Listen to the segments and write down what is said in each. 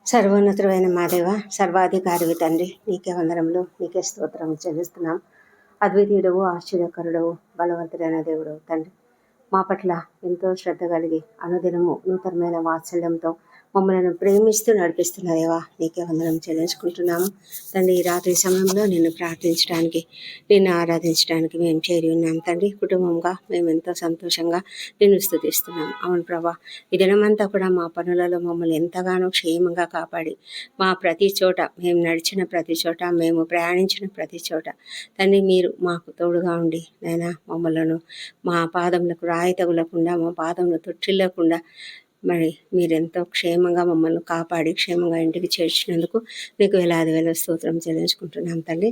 సర్వోన్నతుడైన మా దేవ, సర్వాధికారివి తండ్రి, నీకే వందనములు, నీకే స్తోత్రం చెల్లిస్తున్నాం. అద్వితీయుడవు, ఆశ్చర్యకరుడవు, బలవంతుడైన దేవుడు తండ్రి, మా పట్ల ఎంతో శ్రద్ధ కలిగి అనుదినము నూతనమైన వాత్సల్యంతో మమ్మల్ని ప్రేమిస్తూ నడిపిస్తున్న దేవా, నీకే వందనం చెల్లించుకుంటున్నాము. తండ్రి, ఈ రాత్రి సమయంలో నిన్ను ప్రార్థించడానికి, నిన్ను ఆరాధించడానికి మేము చేరి ఉన్నాం తండ్రి. కుటుంబంగా మేము ఎంతో సంతోషంగా నిన్ను స్తుతిస్తున్నాం. అవును ప్రభా, ఈ దినమంతా కూడా మా పనులలో మమ్మల్ని ఎంతగానో క్షేమంగా కాపాడి, మా ప్రతి చోట మేము నడిచిన ప్రతి చోట, మేము ప్రయాణించిన ప్రతి చోట తండ్రి మీరు మాకు తోడుగా ఉండి నైనా మమ్మలను మా పాదములకు రాయి తగులకుండా, మా పాదములు తొట్టిల్లకుండా మరి మీరెంతో క్షేమంగా మమ్మల్ని కాపాడి క్షేమంగా ఇంటికి చేర్చినందుకు నీకు వేలాది వేల స్తోత్రం చెల్లించుకుంటున్నాం తండ్రి.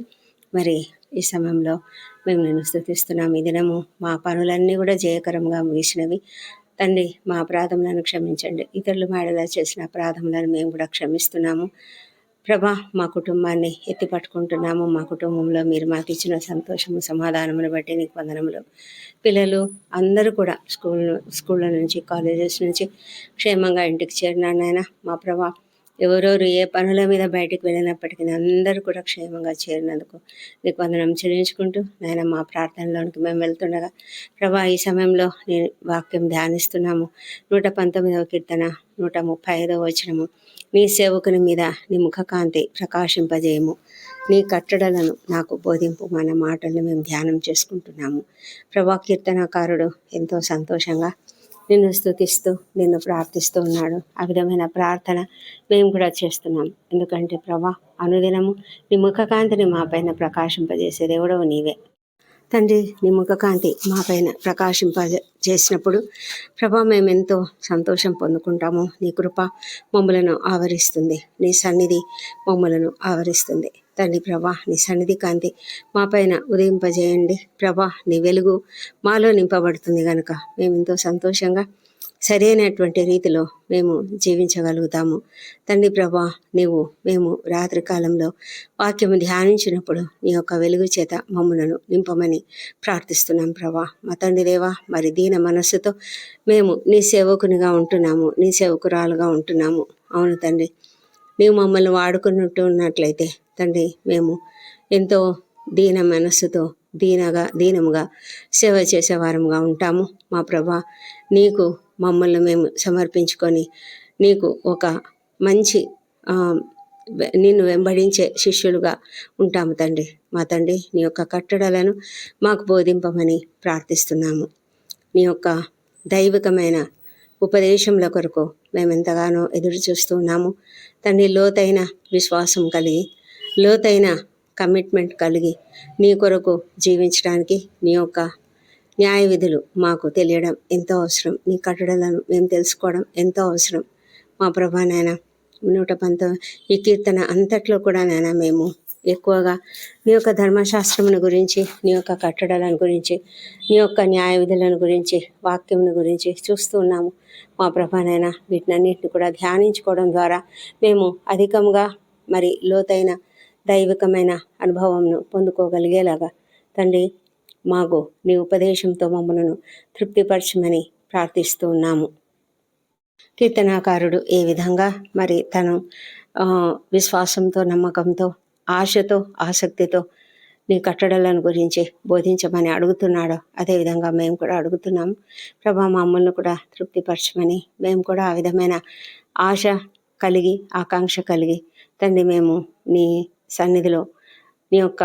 మరి ఈ సమయంలో మేము నిన్ను స్తుతిస్తున్నాం. ఈ దినము మా పనులన్నీ కూడా జయకరంగా ముగిసినవి తండ్రి. మా అపరాధములను క్షమించండి. ఇతరులు మేడలా చేసిన అపరాధములను మేము కూడా క్షమిస్తున్నాము ప్రభా. మా కుటుంబాన్ని ఎత్తి పట్టుకుంటున్నాము. మా కుటుంబంలో మీరు మాకు ఇచ్చిన సంతోషము సమాధానమును బట్టి నీకు వందనములు. పిల్లలు అందరూ కూడా స్కూళ్ళ నుంచి కాలేజెస్ నుంచి క్షేమంగా ఇంటికి చేరినారు నాయన. మా ప్రభా, ఎవరెవరు ఏ పనుల మీద బయటకు వెళ్ళినప్పటికీ అందరూ కూడా క్షేమంగా చేరినందుకు నీకు వందనం చెల్లించుకుంటూ నాయన, మా ప్రార్థనలోనికి మేము వెళ్తుండగా ప్రభా, ఈ సమయంలో నేను వాక్యం ధ్యానిస్తున్నాము. 119వ కీర్తన 135వ వచనము, నీ సేవకుని మీద నీ ముఖకాంతి ప్రకాశింపజేయము, నీ కట్టడలను నాకు బోధింపు మన మాటలను మేము ధ్యానం చేసుకుంటున్నాము. ప్రభా, కీర్తనకారుడు ఎంతో సంతోషంగా నిన్ను స్తుతిస్తూ నిన్ను ప్రార్థిస్తూ ఉన్నాడు. ఆ విధమైన ప్రార్థన మేము కూడా చేస్తున్నాం. ఎందుకంటే ప్రభా, అనుదినము నీ ముఖకాంతిని మా పైన ప్రకాశింపజేసే దేవుడవు నీవే తండ్రి. నీ ముఖకాంతి మా పైన ప్రకాశింపజేసినప్పుడు ప్రభా, మేమెంతో సంతోషం పొందుకుంటాము. నీ కృప మమ్మలను ఆవరిస్తుంది, నీ సన్నిధి మమ్మలను ఆవరిస్తుంది తండ్రి. ప్రభా, నీ సన్నిధి కాంతి మా పైన ఉదయింపజేయండి ప్రభా. నీ వెలుగు మాలో నింపబడుతుంది కనుక మేము ఎంతో సంతోషంగా సరైనటువంటి రీతిలో మేము జీవించగలుగుతాము తండ్రి. ప్రభా, మేము రాత్రి కాలంలో వాక్యము ధ్యానించినప్పుడు నీ యొక్క వెలుగు చేత మమ్మలను నింపమని ప్రార్థిస్తున్నాం ప్రభా. మా తండ్రి దేవా, మరి దీన మనస్సుతో మేము నీ సేవకునిగా ఉంటున్నాము, నీ సేవకురాలుగా ఉంటున్నాము. అవును తండ్రి, నీవు మమ్మల్ని వాడుకున్నట్టు ఉన్నట్లయితే తండ్రి, మేము ఎంతో దీన మనస్సుతో దీనముగా సేవ చేసేవారముగా ఉంటాము. మా ప్రభా, నీకు మమ్మల్ని మేము సమర్పించుకొని నీకు ఒక మంచి నిన్ను వెంబడించే శిష్యులుగా ఉంటాము తండ్రి. మా తండ్రి, నీ యొక్క కట్టడలను మాకు బోధింపమని ప్రార్థిస్తున్నాము. నీ యొక్క దైవికమైన ఉపదేశముల కొరకు మేము ఎంతగానో ఎదురు చూస్తూ ఉన్నాము తండ్రి. లోతైన విశ్వాసం కలిగి, లోతైన కమిట్మెంట్ కలిగి నీ కొరకు జీవించడానికి నీ యొక్క న్యాయ విధులు మాకు తెలియడం ఎంతో అవసరం. నీ కట్టడలను మేము తెలుసుకోవడం ఎంతో అవసరం మా ప్రభా. నాయన, 119 ఈ కీర్తన అంతట్లో కూడా నాయన మేము ఎక్కువగా నీ యొక్క ధర్మశాస్త్రమును గురించి, నీ యొక్క కట్టడలను గురించి, నీ యొక్క న్యాయ విధులను గురించి, వాక్యమును గురించి చూస్తూ ఉన్నాము మా ప్రభా. నాయన, వీటినన్నింటిని కూడా ధ్యానించుకోవడం ద్వారా మేము అధికంగా మరి లోతైన దైవికమైన అనుభవంను పొందుకోగలిగేలాగా తండ్రి మాకు నీ ఉపదేశంతో మమ్మలను తృప్తిపరచమని ప్రార్థిస్తూ ఉన్నాము. కీర్తనాకారుడు ఏ విధంగా మరి తను విశ్వాసంతో, నమ్మకంతో, ఆశతో, ఆసక్తితో నీ కట్టడలను గురించి బోధించమని అడుగుతున్నాడో అదేవిధంగా మేము కూడా అడుగుతున్నాము ప్రభా. మమ్మల్ని కూడా తృప్తిపరచమని మేము కూడా ఆ విధమైన ఆశ కలిగి, ఆకాంక్ష కలిగి తండ్రి మేము నీ సన్నిధిలో నీ యొక్క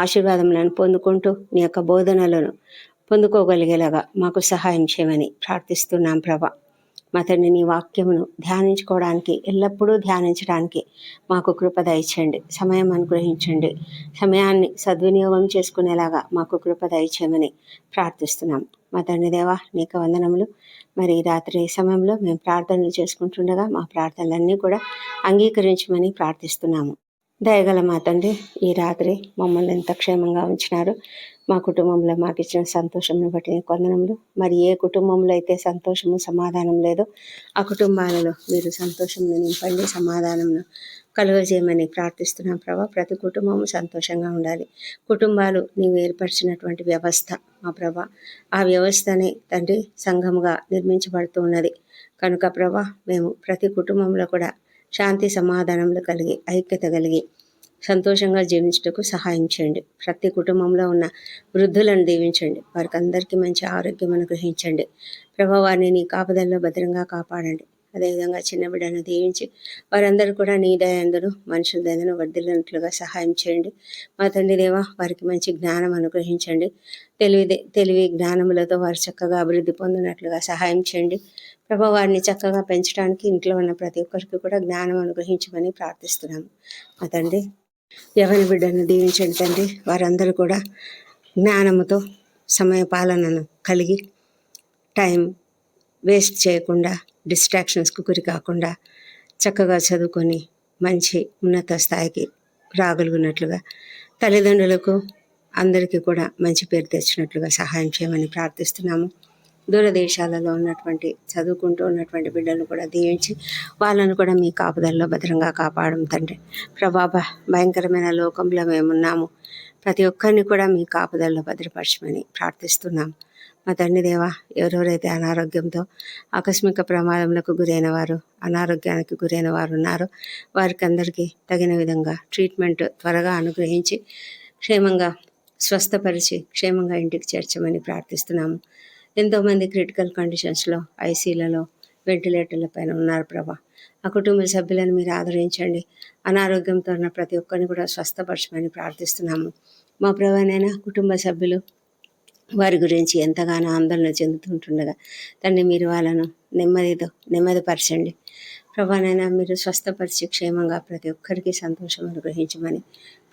ఆశీర్వాదములను పొందుకుంటూ నీ యొక్క బోధనలను పొందుకోగలిగేలాగా మాకు సహాయం చేయమని ప్రార్థిస్తున్నాం ప్రభా. మా తండ్రి, నీ వాక్యమును ధ్యానించుకోవడానికి, ఎల్లప్పుడూ ధ్యానించడానికి మాకు కృప దయచేయండి, సమయం అనుగ్రహించండి. సమయాన్ని సద్వినియోగం చేసుకునేలాగా మాకు కృప దయచేయమని ప్రార్థిస్తున్నాం మా తండ్రి దేవా. నీకు వందనములు. మరి రాత్రి సమయంలో మేము ప్రార్థనలు చేసుకుంటుండగా మా ప్రార్థనలన్నీ కూడా అంగీకరించమని ప్రార్థిస్తున్నాము. దయగల మా తండ్రి, ఈ రాత్రి మమ్మల్ని ఎంత క్షేమంగా ఉంచినారు. మా కుటుంబంలో మాకు ఇచ్చిన సంతోషంను బట్టి నీకు వందనములు. మరి ఏ కుటుంబంలో అయితే సంతోషము, సమాధానం లేదో ఆ కుటుంబాలలో మీరు సంతోషంను నింపండి, సమాధానంను కలుగజేయమని ప్రార్థిస్తున్నాం ప్రభా. ప్రతి కుటుంబము సంతోషంగా ఉండాలి. కుటుంబాలు నీవు ఏర్పరిచినటువంటి వ్యవస్థ మా ప్రభా. ఆ వ్యవస్థనే తండ్రి సంఘముగా నిర్మించబడుతూ ఉన్నది కనుక ప్రభా, మేము ప్రతి కుటుంబంలో కూడా శాంతి సమాధానములు కలిగి ఐక్యత కలిగి సంతోషంగా జీవించుటకు సహాయం చేయండి. ప్రతి కుటుంబంలో ఉన్న వృద్ధులను దీవించండి. వారికి అందరికీ మంచి ఆరోగ్యం అనుగ్రహించండి. ప్రభా, వారిని నీ కాపుదల్లో భద్రంగా కాపాడండి. అదేవిధంగా చిన్న బిడ్డను దీవించి వారందరూ కూడా నీ దయందును మనుషుల దయందును వర్ధిల్లినట్లుగా సహాయం చేయండి. మా తండ్రి దేవా, వారికి మంచి జ్ఞానం అనుగ్రహించండి. తెలివి జ్ఞానములతో వారు చక్కగా అభివృద్ధి పొందినట్లుగా సహాయం చేయండి. ప్రభా, వారిని చక్కగా పెంచడానికి ఇంట్లో ఉన్న ప్రతి ఒక్కరికి కూడా జ్ఞానం అనుగ్రహించమని ప్రార్థిస్తున్నాము. మా తండ్రి, యవన బిడ్డను దీవించండి తండ్రి. వారందరూ కూడా జ్ఞానముతో సమయ పాలనను కలిగి టైం వేస్ట్ చేయకుండా డిస్ట్రాక్షన్స్కు గురి కాకుండా చక్కగా చదువుకొని మంచి ఉన్నత స్థాయికి రాగలుగున్నట్లుగా తల్లిదండ్రులకు అందరికీ కూడా మంచి పేరు తెచ్చినట్లుగా సహాయం చేయమని ప్రార్థిస్తున్నాము. దూరదేశాలలో ఉన్నటువంటి చదువుకుంటూ ఉన్నటువంటి బిడ్డలను కూడా దీవించి వాళ్ళను కూడా మీ కాపుదల్లో భద్రంగా కాపాడడం తండ్రి. ప్రభావ, భయంకరమైన లోకంలో మేమున్నాము. ప్రతి ఒక్కరిని కూడా మీ కాపుదల్లో భద్రపరచమని ప్రార్థిస్తున్నాము. మా తండ్రి దేవా, ఎవరెవరైతే అనారోగ్యంతో ఆకస్మిక ప్రమాదములకు గురైన వారు, అనారోగ్యానికి గురైన వారు ఉన్నారో వారికి అందరికీ తగిన విధంగా ట్రీట్మెంట్ త్వరగా అనుగ్రహించి క్షేమంగా స్వస్థపరిచి క్షేమంగా ఇంటికి చేర్చమని ప్రార్థిస్తున్నాము. ఎంతోమంది క్రిటికల్ కండిషన్స్లో ఐసీలలో వెంటిలేటర్ల పైన ఉన్నారు ప్రభా. ఆ కుటుంబ సభ్యులను మీరు ఆదరించండి. అనారోగ్యంతో ఉన్న ప్రతి ఒక్కరిని కూడా స్వస్థపరచమని ప్రార్థిస్తున్నాము. మా ప్రభానైనా కుటుంబ సభ్యులు వారి గురించి ఎంతగానో ఆందోళన చెందుతుంటుండగా తండ్రి, మీరు వాళ్ళను నెమ్మదిపరచండి. ప్రభానైనా మీరు స్వస్థపరిచి క్షేమంగా ప్రతి ఒక్కరికి సంతోషం అనుగ్రహించమని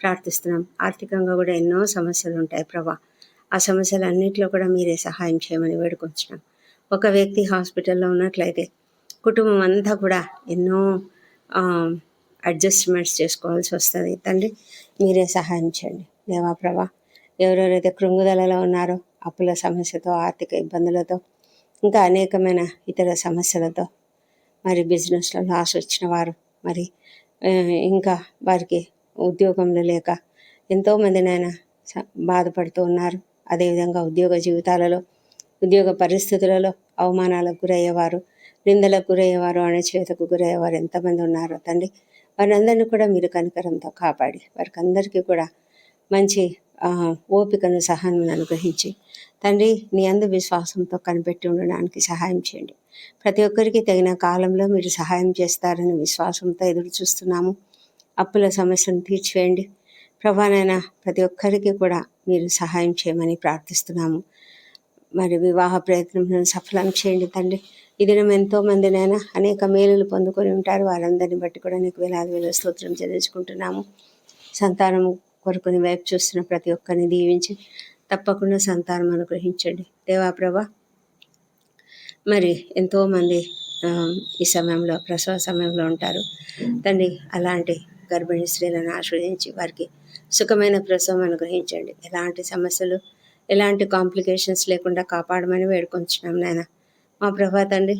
ప్రార్థిస్తున్నాం. ఆర్థికంగా కూడా ఎన్నో సమస్యలు ఉంటాయి ప్రభా. ఆ సమస్యలన్నింటిలో కూడా మీరే సహాయం చేయమని వేడుకొంచున్నాం. ఒక వ్యక్తి హాస్పిటల్లో ఉన్నట్లయితే కుటుంబం అంతా కూడా ఎన్నో అడ్జస్ట్మెంట్స్ చేసుకోవాల్సి వస్తుంది. తండ్రి, మీరే సహాయం చేయండి. దేవా ప్రభా, ఎవరెవరైతే కృంగుదలలో ఉన్నారో అప్పుల సమస్యతో, ఆర్థిక ఇబ్బందులతో, ఇంకా అనేకమైన ఇతర సమస్యలతో, మరి బిజినెస్లో లాస్ వచ్చిన వారు, మరి ఇంకా వారికి ఉద్యోగంలో లేక ఎంతోమందినైనా బాధపడుతూ ఉన్నారు. అదేవిధంగా ఉద్యోగ జీవితాలలో, ఉద్యోగ పరిస్థితులలో అవమానాలకు గురయ్యేవారు, నిందలకు గురయ్యేవారు, అణచివేతకు గురయ్యేవారు ఎంతమంది ఉన్నారో తండ్రి, వారందరినీ కూడా మీరు కనికరంతో కాపాడి వారికి అందరికీ కూడా మంచి ఓపికను, సహనం అనుగ్రహించి తండ్రి, నీ అందు విశ్వాసంతో కనిపెట్టి ఉండడానికి సహాయం చేయండి. ప్రతి ఒక్కరికి తగిన కాలంలో మీరు సహాయం చేస్తారని విశ్వాసంతో ఎదురు చూస్తున్నాము. అప్పుల సమస్యను తీర్చివేయండి ప్రభానైనా. ప్రతి ఒక్కరికి కూడా మీరు సహాయం చేయమని ప్రార్థిస్తున్నాము. మరి వివాహ ప్రయత్నం సఫలం చేయండి తండ్రి. ఈ దినం ఎంతోమందినైనా అనేక మేలులు పొందుకొని ఉంటారు. వారందరిని బట్టి కూడా నీకు వేల స్తోత్రం చెల్లించుకుంటున్నాము. సంతానం కొరకుని వైపు చూస్తున్న ప్రతి ఒక్కరిని దీవించి తప్పకుండా సంతానం అనుగ్రహించండి దేవా ప్రభా. మరి ఎంతోమంది ఈ సమయంలో ప్రసవ సమయంలో ఉంటారు తండ్రి. అలాంటి గర్భిణీ స్త్రీలను ఆశ్రయించి వారికి సుఖమైన ప్రసవం అనుగ్రహించండి. ఎలాంటి సమస్యలు, ఎలాంటి కాంప్లికేషన్స్ లేకుండా కాపాడమని వేడుకొంచున్నాం నాయన. మా ప్రభా తండ్రి,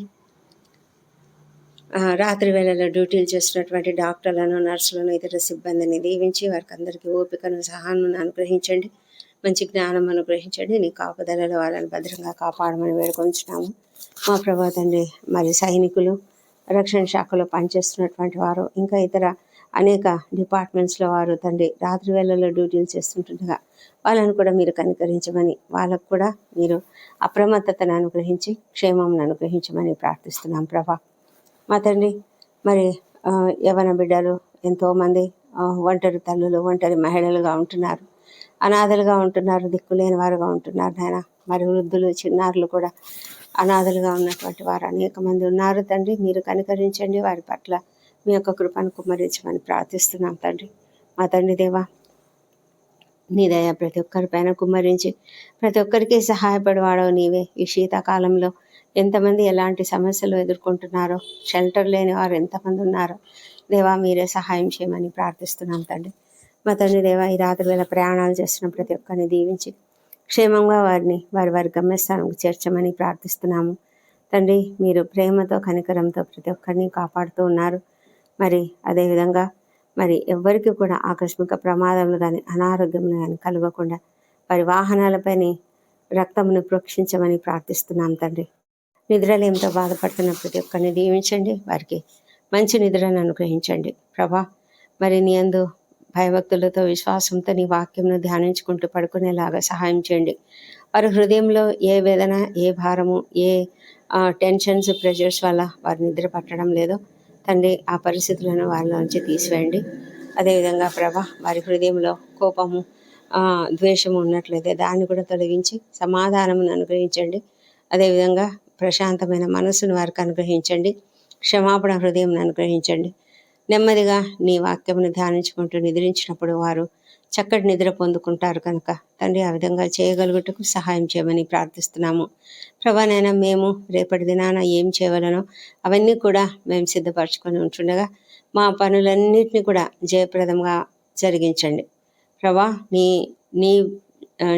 రాత్రి వేళలో డ్యూటీలు చేస్తున్నటువంటి డాక్టర్లను, నర్సులను, ఇతర సిబ్బందిని దీవించి వారికి అందరికీ ఓపికను, సహనం అనుగ్రహించండి. మంచి జ్ఞానం అనుగ్రహించండి. నీ కాపుదలలో వాళ్ళని భద్రంగా కాపాడమని వేడుకొంచున్నాము మా ప్రభా తండ్రి. మరి సైనికులు, రక్షణ శాఖలో పనిచేస్తున్నటువంటి వారు, ఇంకా ఇతర అనేక డిపార్ట్మెంట్స్లో వారు తండ్రి రాత్రి వేళల్లో డ్యూటీలు చేస్తుంటుండగా వాళ్ళను కూడా మీరు కనికరించమని, వాళ్ళకు కూడా మీరు అప్రమత్తతను అనుగ్రహించి క్షేమం అనుగ్రహించమని ప్రార్థిస్తున్నాం ప్రభా. మా తండ్రి, మరి యవన బిడ్డలు ఎంతోమంది ఒంటరి తల్లులు, ఒంటరి మహిళలుగా ఉంటున్నారు, అనాథలుగా ఉంటున్నారు, దిక్కులేని వారుగా ఉంటున్నారు నాయన. మరి వృద్ధులు, చిన్నారులు కూడా అనాథలుగా ఉన్నటువంటి వారు అనేక మంది ఉన్నారు తండ్రి. మీరు కనికరించండి, వారి పట్ల మీ యొక్క కృపను కుమ్మరించమని ప్రార్థిస్తున్నాం తండ్రి. మా తండ్రి దేవా, నీ దయ ప్రతి ఒక్కరి పైన కుమ్మరించి ప్రతి ఒక్కరికి సహాయపడేవాడో నీవే. ఈ శీతాకాలంలో ఎంతమంది ఎలాంటి సమస్యలు ఎదుర్కొంటున్నారో, షెల్టర్ లేని వారు ఎంతమంది ఉన్నారో దేవా, మీరే సహాయం చేయమని ప్రార్థిస్తున్నాం తండ్రి. మా తండ్రి దేవా, ఈ రాత్రి వేళ ప్రయాణాలు చేస్తున్న ప్రతి ఒక్కరిని దీవించి క్షేమంగా వారిని వారి గమ్యస్థానంకు చేర్చమని ప్రార్థిస్తున్నాము తండ్రి. మీరు ప్రేమతో, కనికరంతో ప్రతి ఒక్కరిని కాపాడుతూ ఉన్నారు. మరి అదేవిధంగా మరి ఎవ్వరికి కూడా ఆకస్మిక ప్రమాదములు కానీ, అనారోగ్యములు కానీ కలగకుండా వారి వాహనాలపైన రక్తమును ప్రోక్షించమని ప్రార్థిస్తున్నాం తండ్రి. నిద్రలేమితో బాధపడుతున్న ప్రతి ఒక్కరిని దీవించండి. వారికి మంచి నిద్రను అనుగ్రహించండి ప్రభా. మరి నీ యందు భయభక్తులతో విశ్వాసంతో నీ వాక్యంను ధ్యానించుకుంటూ పడుకునేలాగా సహాయం చేయండి. వారి హృదయంలో ఏ వేదన, ఏ భారము, ఏ టెన్షన్స్, ప్రెషర్స్ వల్ల వారి నిద్ర పట్టడం లేదో తండ్రి, ఆ పరిస్థితులను వారిలోంచి తీసివేయండి. అదేవిధంగా ప్రభా, వారి హృదయంలో కోపము, ద్వేషము ఉన్నట్లయితే దాన్ని కూడా తొలగించి సమాధానమును అనుగ్రహించండి. అదేవిధంగా ప్రశాంతమైన మనసును వారికి అనుగ్రహించండి. క్షమాపణ హృదయం అనుగ్రహించండి. నెమ్మదిగా నీ వాక్యమును ధ్యానించుకుంటూ నిద్రించినప్పుడు వారు చక్కటి నిద్ర పొందుకుంటారు కనుక తండ్రి, ఆ విధంగా చేయగలుగుటకు సహాయం చేయమని ప్రార్థిస్తున్నాము. ప్రభానైనా మేము రేపటి దినాన ఏం చేయవలనో అవన్నీ కూడా మేము సిద్ధపరచుకొని ఉంటుండగా మా పనులన్నింటినీ కూడా జయప్రదంగా జరిగించండి ప్రభా. నీ నీ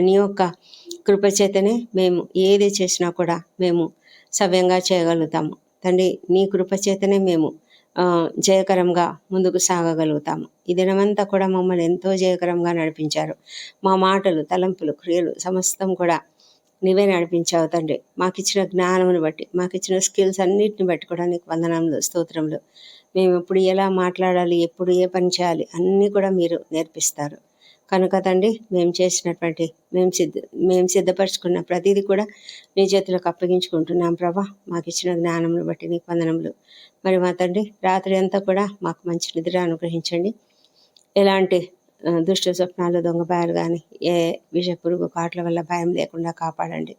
నీ యొక్క కృపచేతనే మేము ఏది చేసినా కూడా మేము సవ్యంగా చేయగలుగుతాము తండ్రి. నీ కృపచేతనే మేము జయకరంగా ముందుకు సాగగలుగుతాము. ఈ దినమంతా కూడా మమ్మల్ని ఎంతో జయకరంగా నడిపించారు. మా మాటలు, తలంపులు, క్రియలు సమస్తం కూడా నీవే నడిపించావు తండ్రి. మాకిచ్చిన జ్ఞానమును బట్టి, మాకిచ్చిన స్కిల్స్ అన్నిటిని బట్టి కూడా నీకు వందనములు, స్తోత్రములు. మేము ఎప్పుడు ఎలా మాట్లాడాలి, ఎప్పుడు ఏ పని చేయాలి అన్నీ కూడా మీరు నేర్పిస్తారు కనుక తండ్రి, మేము సిద్ధపరచుకున్న ప్రతిదీ కూడా నీ చేతులకు అప్పగించుకుంటున్నాం ప్రభా. మాకు ఇచ్చిన జ్ఞానమును బట్టి నీకు వందనములు. మరి మా తండ్రి, రాత్రి అంతా కూడా మాకు మంచి నిద్ర అనుగ్రహించండి. ఎలాంటి దుష్ట స్వప్నాలు, దొంగ భయాలు కానీ, ఏ విష పురుగు కాట్ల వల్ల భయం లేకుండా కాపాడండి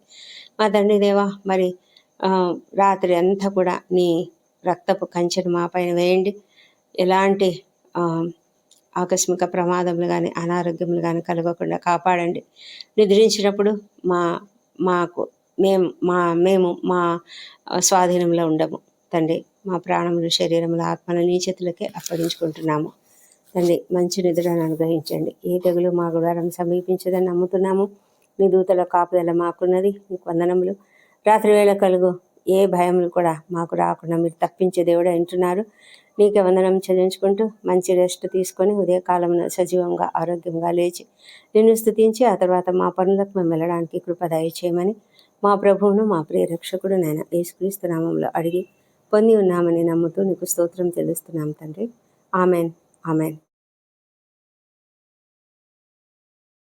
మా తండ్రి దేవా. మరి రాత్రి అంతా కూడా నీ రక్తపు కంచెను మా పైన వేయండి. ఎలాంటి ఆకస్మిక ప్రమాదములు కానీ, అనారోగ్యములు కానీ కలగకుండా కాపాడండి. నిద్రించినప్పుడు మేము మా స్వాధీనంలో ఉండము తండ్రి. మా ప్రాణములు, శరీరములు, ఆత్మలు నీ చేతులకే అప్పగించుకుంటున్నాము తండ్రి. మంచి నిద్రను అనుగ్రహించండి. ఏ తెగులు మా గుడారం సమీపించదని నమ్ముతున్నాము. నీ దూతల కాపుదల మాకున్నది. నీకు వందనములు. రాత్రి వేళ కలుగు ఏ భయములు కూడా మాకు రాకుండా మీరు తప్పించే దేవుడు అంటున్నారు. నీకే వందనం చెల్లించుకుంటూ మంచి రెస్ట్ తీసుకొని ఉదయకాలంలో సజీవంగా, ఆరోగ్యంగా లేచి నిన్ను స్తుతించి ఆ తర్వాత మా పనులకు మేము వెళ్ళడానికి కృప దయచేయమని మా ప్రభువును, మా ప్రియ రక్షకుడు నాయన యేసుక్రీస్తు నామములో అడిగి పొంది ఉన్నామని నమ్ముతూ నీకు స్తోత్రం చెల్లిస్తున్నాం తండ్రి. Amen, amen.